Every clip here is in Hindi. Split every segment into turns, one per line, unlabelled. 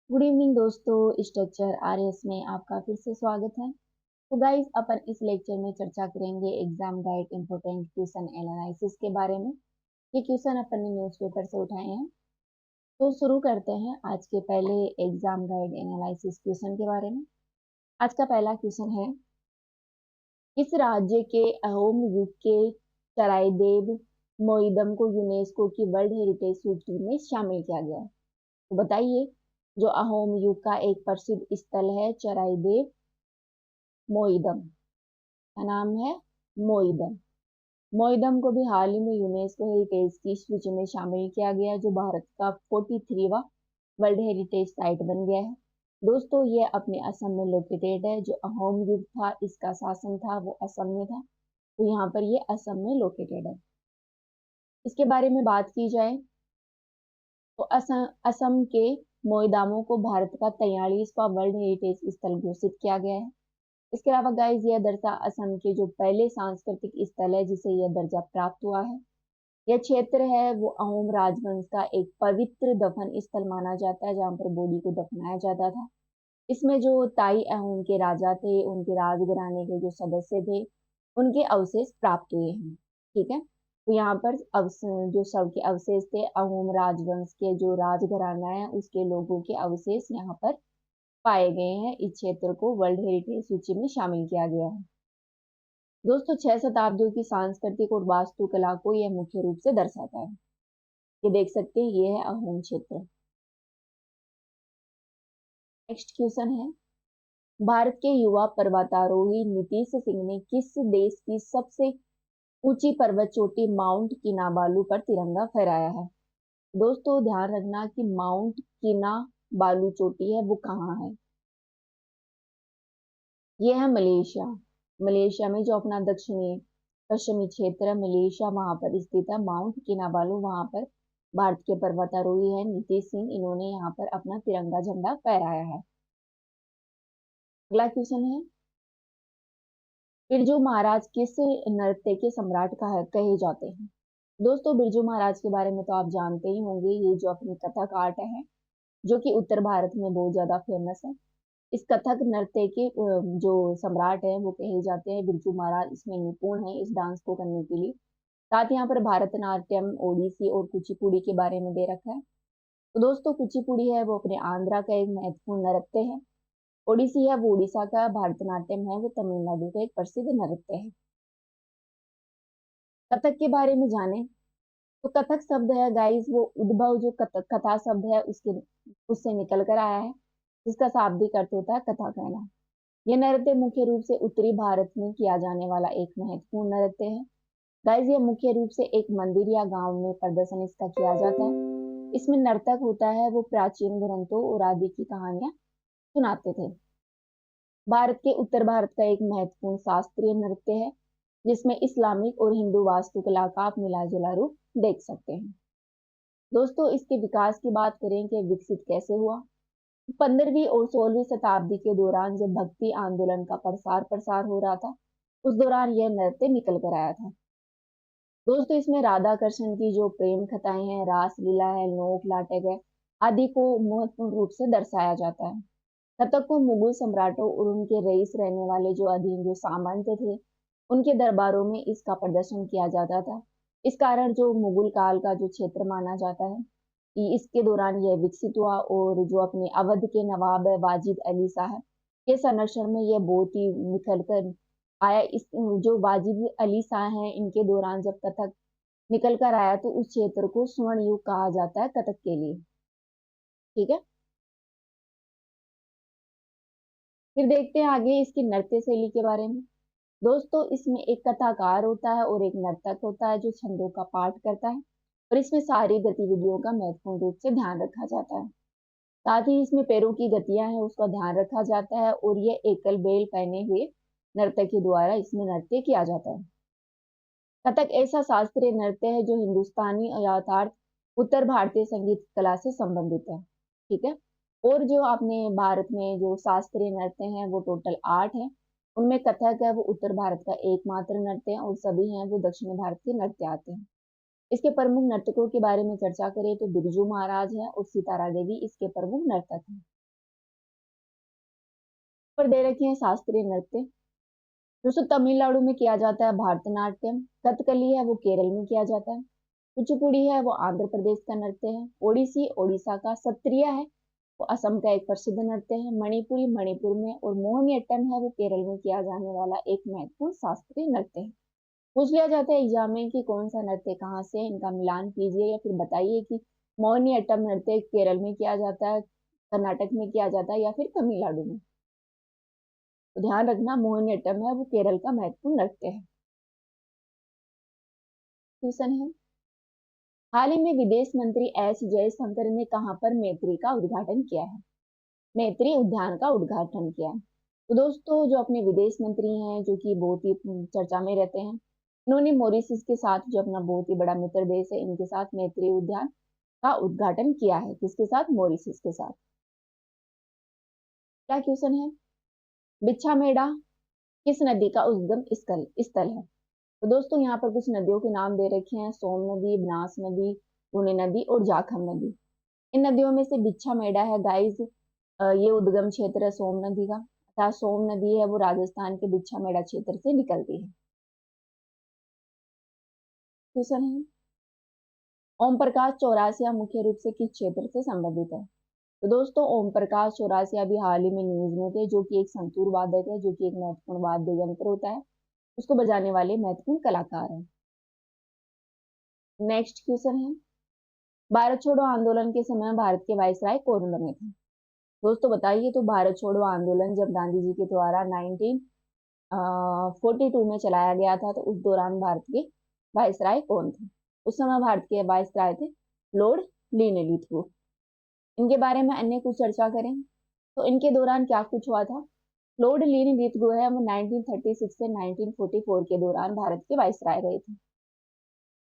गुड इवनिंग दोस्तों, स्ट्रक्चर आरएस में आपका फिर से स्वागत है। तो गाइस, अपन इस लेक्चर में चर्चा करेंगे exam guide important question analysis के बारे में। ये क्वेश्चन अपन ने न्यूज़पेपर से उठाए हैं। तो शुरू करते हैं आज के पहले एग्जाम गाइड एनालिसिस क्वेश्चन के बारे में। आज का पहला क्वेश्चन है, किस राज्य के अहोम युग के चराइदेव मोइदम को यूनेस्को की वर्ल्ड हेरिटेज सूची में शामिल किया गया है? तो बताइए, जो अहोम युग का एक प्रसिद्ध स्थल है चराइदेव मोइदम, का नाम है मोइदम। मोइदम को भी हाल ही में यूनेस्को हेरिटेज की सूची में शामिल किया गया, जो भारत का 43वां वर्ल्ड हेरिटेज साइट बन गया है। दोस्तों, ये अपने असम में लोकेटेड है। जो अहोम युग था, इसका शासन था, वो असम में था। तो यहाँ पर ये असम में लोकेटेड है। इसके बारे में बात की जाए तो असम के मोइदामों को भारत का 43वां वर्ल्ड हेरिटेज स्थल घोषित किया गया है। इसके अलावा गाइस, यह दर्जा असम के जो पहले सांस्कृतिक स्थल है जिसे यह दर्जा प्राप्त हुआ है। यह क्षेत्र है वो अहोम राजवंश का एक पवित्र दफन स्थल माना जाता है, जहाँ पर बॉडी को दफनाया जाता था। इसमें जो ताई अहोम के राजा थे, उनके राजघराने के जो सदस्य थे, उनके अवशेष प्राप्त हुए हैं। ठीक है, तो यहाँ पर जो शव के अवशेष थे, अहोम राजवंश के जो राजघराना है उसके लोगों के अवशेष यहाँ पर पाए गए हैं। इस क्षेत्र को वर्ल्ड हेरिटेज सूची में शामिल किया गया है। दोस्तों, 6 शताब्दियों की सांस्कृतिक और वास्तुकला को यह मुख्य रूप से दर्शाता है। ये देख सकते हैं, ये है अहोम क्षेत्र। नेक्स्ट क्वेश्चन है, भारत के युवा पर्वतारोही नीतीश सिंह ने किस देश की सबसे ऊंची पर्वत चोटी माउंट किनाबालू पर तिरंगा फहराया है? दोस्तों, ध्यान रखना कि माउंट किनाबालू चोटी है वो कहाँ है। ये है मलेशिया। मलेशिया में जो अपना दक्षिणी पश्चिमी क्षेत्र है मलेशिया, वहां पर स्थित है माउंट किनाबालू। वहां पर भारत के पर्वतारोही है नीतीश सिंह, इन्होंने यहाँ पर अपना तिरंगा झंडा फहराया है। अगला क्वेश्चन है, बिरजू महाराज किस नृत्य के सम्राट कहे जाते हैं? दोस्तों, बिरजू महाराज के बारे में तो आप जानते ही होंगे। ये जो अपनी कथक आर्ट है, जो कि उत्तर भारत में बहुत ज्यादा फेमस है। इस कथक नृत्य के जो सम्राट है वो कहे जाते हैं बिरजू महाराज। इसमें निपुण है इस डांस को करने के लिए। साथ ही यहाँ पर भरतनाट्यम, ओडिसी और कुचिपुड़ी के बारे में दे रखा है। तो दोस्तों, कुचिपुड़ी है वो अपने आंध्रा का एक महत्वपूर्ण नृत्य है। ओडिसी है वो उड़ीसा का, भरतनाट्यम है वो तमिलनाडु का एक प्रसिद्ध नृत्य है। कथक के बारे में जाने तो कथक शब्द है गाइस, वो उद्भव जो कथक कथा शब्द है उससे निकल कर आया है, जिसका शाब्दिक अर्थ होता है कथा कहना। यह नृत्य मुख्य रूप से उत्तरी भारत में किया जाने वाला एक महत्वपूर्ण नृत्य है। गाइस, ये मुख्य रूप से एक मंदिर या गांव में प्रदर्शन इसका किया जाता है। इसमें नर्तक होता है वो प्राचीन ग्रंथों और आदि की कहानियां सुनाते थे। भारत के उत्तर भारत का एक महत्वपूर्ण शास्त्रीय नृत्य है, जिसमें इस्लामिक और हिंदू वास्तुकला का आप मिला जुला रूप देख सकते हैं। दोस्तों, इसके विकास की बात करें कि विकसित कैसे हुआ। 15वीं और 16वीं शताब्दी के दौरान जब भक्ति आंदोलन का प्रसार हो रहा था, उस दौरान यह नृत्य निकल कर आया था। दोस्तों, इसमें राधा कृष्ण की जो प्रेम कथाएं हैं, रास लीला है, लोक नाटक है, आदि को महत्वपूर्ण रूप से दर्शाया जाता है। कथक को मुगल सम्राटों और उनके रईस रहने वाले जो अधीन जो सामंत थे, उनके दरबारों में इसका प्रदर्शन किया जाता था। इस कारण जो मुगल काल का जो क्षेत्र माना जाता है, इसके दौरान यह विकसित हुआ। और जो अपने अवध के नवाब है वाजिद अली शाह के संरक्षण में यह बहुत ही निखर कर आया। इस जो वाजिद अली शाह हैं, इनके दौरान जब कथक निकल कर आया तो उस क्षेत्र को स्वर्ण युग कहा जाता है कथक के लिए। ठीक है, फिर देखते हैं आगे इसकी नृत्य शैली के बारे में। दोस्तों, इसमें एक कथाकार होता है और एक नर्तक होता है जो छंदों का पाठ करता है, और इसमें सारी गतिविधियों का महत्वपूर्ण रूप से ध्यान रखा जाता है। साथ ही इसमें पैरों की गतियां हैं उसका ध्यान रखा जाता है, और ये एकल बेल पहने हुए नर्तक के द्वारा इसमें नृत्य किया जाता है। कथक ऐसा शास्त्रीय नृत्य है जो हिंदुस्तानी यथार्थ उत्तर भारतीय संगीत कला से संबंधित है। ठीक है, और जो आपने भारत में जो शास्त्रीय नृत्य हैं वो टोटल 8 है। उनमें कथक है वो उत्तर भारत का एकमात्र नृत्य है, और सभी हैं वो दक्षिण भारत के नृत्य आते हैं। इसके प्रमुख नर्तकों के बारे में चर्चा करें तो बिरजू महाराज है और सितारा देवी इसके प्रमुख नर्तक हैं। पर दे रखे हैं शास्त्रीय नृत्य। दोस्तों तमिलनाडु में किया जाता है भारतनाट्यम। कथकली है वो केरल में किया जाता है। कुचिपुड़ी है वो आंध्र प्रदेश का नृत्य है। ओडिसी ओडिशा का। सत्रिय है वो असम का एक प्रसिद्ध नृत्य है। मणिपुरी मणिपुर में। और मोहिनीअट्टम है वो केरल में किया जाने वाला एक महत्वपूर्ण शास्त्रीय नृत्य है। पूछ लिया जाता है एग्जाम में कि कौन सा नृत्य कहाँ से है, इनका मिलान कीजिए या फिर बताइए कि मोहिनीअट्टम नृत्य केरल में किया जाता है, कर्नाटक में किया जाता है या फिर तमिलनाडु में। तो ध्यान रखना मोहिनीअट्टम है वो केरल का महत्वपूर्ण नृत्य है। क्वेश्चन है, हाल ही में विदेश मंत्री एस जयशंकर ने कहां पर मैत्री का उद्घाटन किया है? मैत्री उद्यान का उद्घाटन किया है। तो दोस्तों जो अपने विदेश मंत्री हैं जो कि बहुत ही चर्चा में रहते हैं, इन्होंने मॉरिशस के साथ जो अपना बहुत ही बड़ा मित्र देश है इनके साथ मैत्री उद्यान का उद्घाटन किया है। किसके साथ? मॉरिशस के साथ। क्या क्वेश्चन है, बिच्छामेड़ा किस नदी का उद्गम स्थल है? तो दोस्तों यहाँ पर कुछ नदियों के नाम दे रखे हैं, सोम नदी, बनास नदी, पुणे नदी और जाखम नदी। इन नदियों में से बिच्छामेड़ा है गाइज, ये उद्गम क्षेत्र है सोम नदी का। अर्थात सोम नदी है वो राजस्थान के बिच्छामेड़ा क्षेत्र से निकलती है। क्वेश्चन है, ओम प्रकाश चौरासिया मुख्य रूप से किस क्षेत्र से संबंधित है? तो दोस्तों ओम प्रकाश चौरासिया भी हाल ही में न्यूज में थे, जो कि एक संतूर वादक है, जो कि एक महत्वपूर्ण वाद्य यंत्र होता है, उसको बजाने वाले महत्वपूर्ण कलाकार हैं। नेक्स्ट क्वेश्चन है, भारत छोड़ो आंदोलन के समय भारत के वायसराय कौन बने थे? दोस्तों बताइए, तो भारत छोड़ो आंदोलन जब गांधी जी के द्वारा 1942 में चलाया गया था, तो उस दौरान भारत के वायसराय कौन थे? उस समय भारत के वायसराय थे लॉर्ड लिनलिथगो। इनके बारे में अन्य कुछ चर्चा करें तो इनके दौरान क्या कुछ हुआ था। लॉर्ड लिनलिथगो है वो 1936 से 1944 के दौरान भारत के वायसराय रहे थे।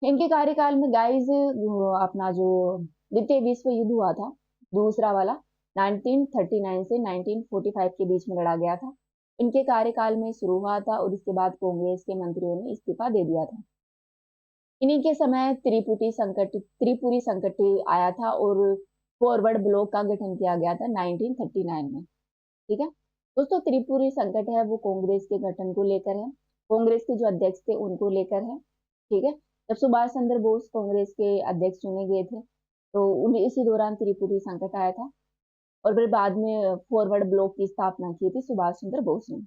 इनके कार्यकाल में गाइज अपना जो द्वितीय विश्व युद्ध हुआ था, दूसरा वाला 1939 से 1945 के बीच में लड़ा गया था, इनके कार्यकाल में शुरू हुआ था और इसके बाद कांग्रेस के मंत्रियों ने इस्तीफा दे दिया था। इन्हीं के समय त्रिपुरी संकट आया था और फॉरवर्ड ब्लॉक का गठन किया गया था 1939 में। ठीक है दोस्तों, त्रिपुरी संकट है वो कांग्रेस के गठन को लेकर है, कांग्रेस के जो अध्यक्ष थे उनको लेकर है। ठीक है, जब सुभाष चंद्र बोस कांग्रेस के अध्यक्ष चुने गए थे तो उन्हें इसी दौरान त्रिपुरी संकट आया था और फिर बाद में फॉरवर्ड ब्लॉक की स्थापना की थी सुभाष चंद्र बोस ने।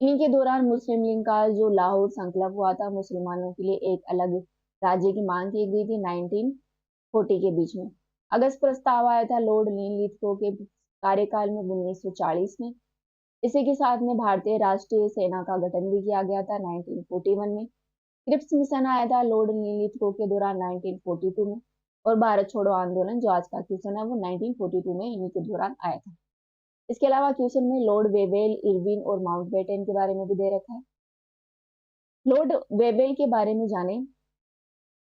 इन्हीं के दौरान मुस्लिम लीग का जो लाहौर संकल्प हुआ था, मुसलमानों के लिए एक अलग राज्य की मांग की गई थी 1940 के बीच में। अगस्त प्रस्ताव आया था लॉर्ड लिनलिथगो के कार्यकाल में 1940 में। इसी के साथ में भारतीय राष्ट्रीय सेना का गठन भी किया गया था 1941 में। क्रिप्स मिशन आया था लॉर्ड लिनलिथगो के दौरान 1942 में। और भारत छोड़ो आंदोलन जो आज का क्वेश्चन है वो 1942 में इन्हीं के दौरान आया था। इसके अलावा क्वेश्चन में लॉर्ड वेवेल, इरविन और माउंटबेटन के बारे में भी दे रखा है। लॉर्ड वेवेल के बारे में जाने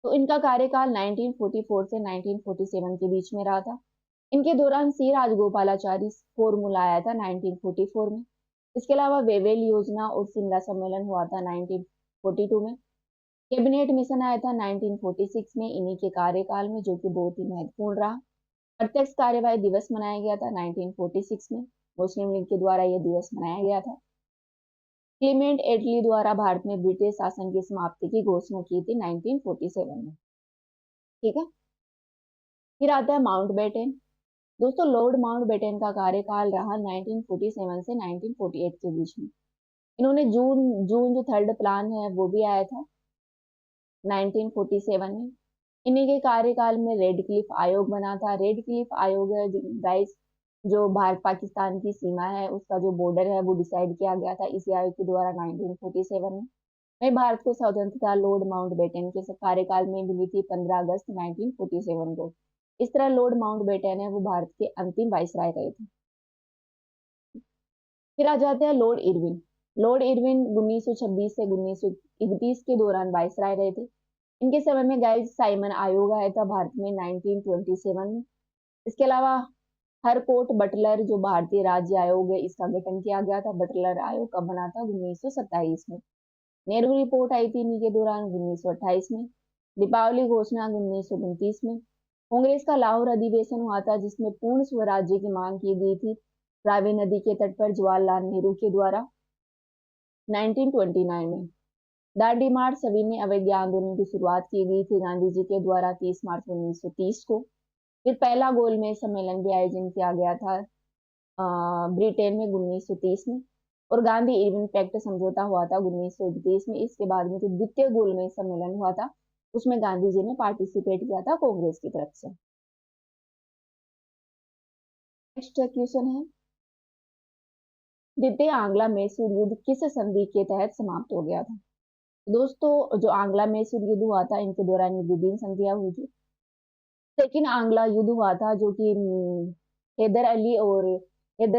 तो इनका कार्यकाल 1944 से 1947 के बीच में रहा था। इनके दौरान सी राजगोपालाचारी फॉर्मूला आया था 1944 में। इसके अलावा वेवेल योजना और शिमला सम्मेलन हुआ था 1942 में। कैबिनेट मिशन आया था 1946 में इन्हीं के कार्यकाल में, जो कि बहुत ही महत्वपूर्ण रहा। प्रत्यक्ष कार्यवाही दिवस मनाया गया था 1946 में, मुस्लिम लीग के द्वारा यह दिवस मनाया गया था। क्लीमेंट एटली द्वारा भारत में ब्रिटिश शासन की समाप्ति की घोषणा की थी 1947 में। ठीक है, फिर आता है माउंटबेटन। दोस्तों लॉर्ड माउंटबेटन का कार्यकाल रहा 1947 से 1948 के बीच में। इन्होंने जून जून जो थर्ड प्लान है वो भी आया था 1947 में। इन्हीं के कार्यकाल में रेड क्लिफ आयोग बना था। रेड क्लिफ आयोग है गाइस, जो भारत पाकिस्तान की सीमा है उसका जो बॉर्डर है वो डिसाइड किया गया था इसी आयोग के द्वारा 1947 में। वही भारत को स्वतंत्रता लॉर्ड माउंटबेटन के कार्यकाल में मिली थी 15 अगस्त 1947 को। इस तरह लॉर्ड माउंटबेटन है वो भारत के अंतिम वाइसराय रहे थे। फिर आ जाते हैं लॉर्ड इरविन। लॉर्ड इरविन 1926 से 1931 के दौरान वाइसराय रहे थे। इनके समय में गाइस साइमन आयोग आया था भारत में 1927 में। इसके अलावा हर कोर्ट बटलर जो भारतीय राज्य आयोग है इसका गठन किया गया था। बटलर आयोग कब बना था? 1927 में। नेहरू रिपोर्ट आई थी इन्हीं के दौरान 1928 में। दीपावली घोषणा 1929 में। कांग्रेस का लाहौर अधिवेशन हुआ था जिसमें पूर्ण स्वराज्य की मांग की गई थी रावी नदी के तट पर जवाहरलाल नेहरू के द्वारा 1929 में। दांडी मार्च सविनय अवज्ञा आंदोलन की शुरुआत की गई थी गांधी जी के द्वारा 30 मार्च 1930 को। फिर पहला गोलमेज सम्मेलन भी आयोजन किया गया था ब्रिटेन में 1930 में, और गांधी इरविन पैक्ट समझौता हुआ था 1931 में। इसके बाद में जो द्वितीय गोलमेज सम्मेलन हुआ था उसमें गांधी जी ने पार्टिसिपेट किया था कांग्रेस की तरफ से। नेक्स्ट क्वेश्चन है, द्वितीय आंग्ला मैसूर युद्ध किस संधि के तहत समाप्त हो गया था? दोस्तों, जो आंग्ला मैसूर युद्ध हुआ था इनके दौरान विभिन्न संधियां हुई थी। सेकेंड आंग्ला युद्ध हुआ था जो कि हैदर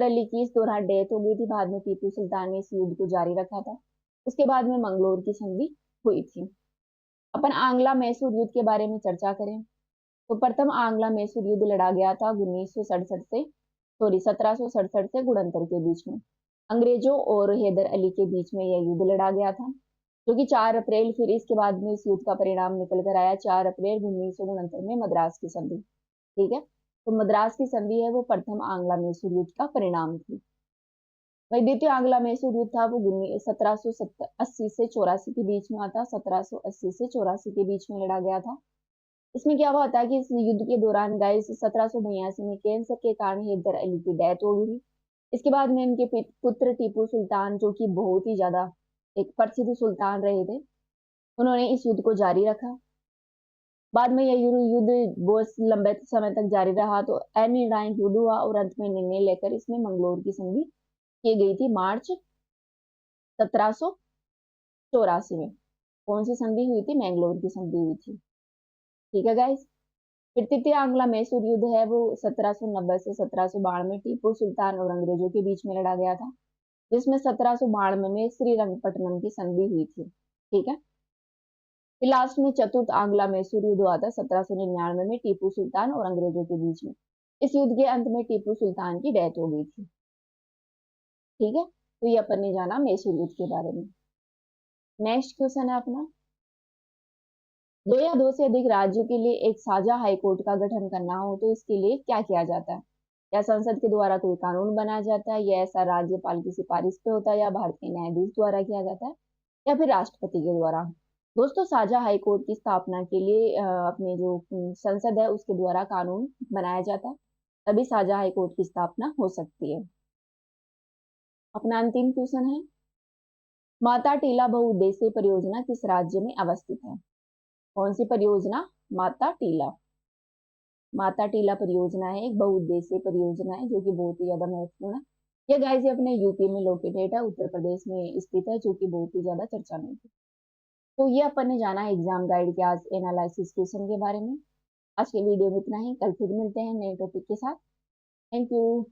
अली की इस दौरान डेथ हो गई थी। बाद में टीपू सुल्तान ने इस युद्ध को जारी रखा था। उसके बाद में मंगलोर की संधि हुई थी। अपन आंग्ला मैसूर युद्ध के बारे में चर्चा करें तो प्रथम आंग्ला मैसूर युद्ध लड़ा गया था 1767 से गुणंतर के बीच में। अंग्रेजों और हैदर अली के बीच में यह युद्ध लड़ा गया था, जो कि 4 अप्रैल, फिर इसके बाद में इस युद्ध का परिणाम निकल कर आया 4 अप्रैल 1969 में मद्रास की संधि। ठीक है, तो मद्रास की संधि है वो प्रथम आंग्ला मैसूर युद्ध का परिणाम थी। वही द्वितीय आंग्ला मैसूर युद्ध था वो 1780 से 84 के बीच में आता, 1780 से 84 के बीच में लड़ा गया था। इसमें क्या हुआ था कि इस युद्ध के दौरान गाइस 1782 में कैंसर के कारण हैदर अली की डेथ हो गई। इसके बाद में इनके पुत्र टीपू सुल्तान, जो कि बहुत ही ज्यादा एक प्रसिद्ध सुल्तान रहे थे, उन्होंने इस युद्ध को जारी रखा। बाद में यह युद्ध बहुत लंबे समय तक जारी रहा, तो अनिर्णायक युद्ध हुआ और अंत में निर्णय लेकर इसमें मंगलोर की संधि की गई थी मार्च 1784 में। कौन सी संधि हुई थी? मैंगलोर की संधि हुई थी। ठीक है गाइस। फिर तृतीय आंग्ला मैसूर युद्ध है वो 1790 से 1792 टीपू सुल्तान और अंग्रेजों के बीच में लड़ा गया था, जिसमें 1792 में श्रीरंगपट्टनम की संधि हुई थी। ठीक है, फिर लास्ट में चतुर्थ आंग्ला मैसूर युद्ध हुआ था 1799 में टीपू सुल्तान और अंग्रेजों के बीच में। इस युद्ध के अंत में टीपू सुल्तान की डेथ हो गई थी। ठीक है, तो ये अपन ने जाना मैसूर युद्ध के बारे में। नेक्स्ट क्वेश्चन है अपना, 2 या 2 से अधिक राज्यों के लिए एक साझा हाईकोर्ट का गठन करना हो तो इसके लिए क्या किया जाता है? या संसद के द्वारा कोई कानून बनाया जाता है, या ऐसा राज्यपाल की सिफारिश पे होता है, या भारतीय न्यायाधीश द्वारा किया जाता है, या फिर राष्ट्रपति के द्वारा? दोस्तों, साझा हाईकोर्ट की स्थापना के लिए अपने जो संसद है उसके द्वारा कानून बनाया जाता है, तभी साझा हाईकोर्ट की स्थापना हो सकती है। अपना अंतिम क्वेश्चन है, माता टीला बहुउद्देशीय परियोजना किस राज्य में अवस्थित है? कौन सी परियोजना? माता टीला। माता टीला परियोजना है एक बहुउद्देशीय परियोजना है जो कि बहुत ही ज्यादा महत्वपूर्ण है। ये गाइस ये अपने यूपी में लोकेटेड है, उत्तर प्रदेश में स्थित है, जो कि बहुत ही ज्यादा चर्चा में थी। तो ये अपन ने जाना एग्जाम गाइड के आज एनालिसिस क्वेश्चन के बारे में। आज के वीडियो में इतना ही, कल फिर मिलते हैं नए टॉपिक के साथ। Thank you.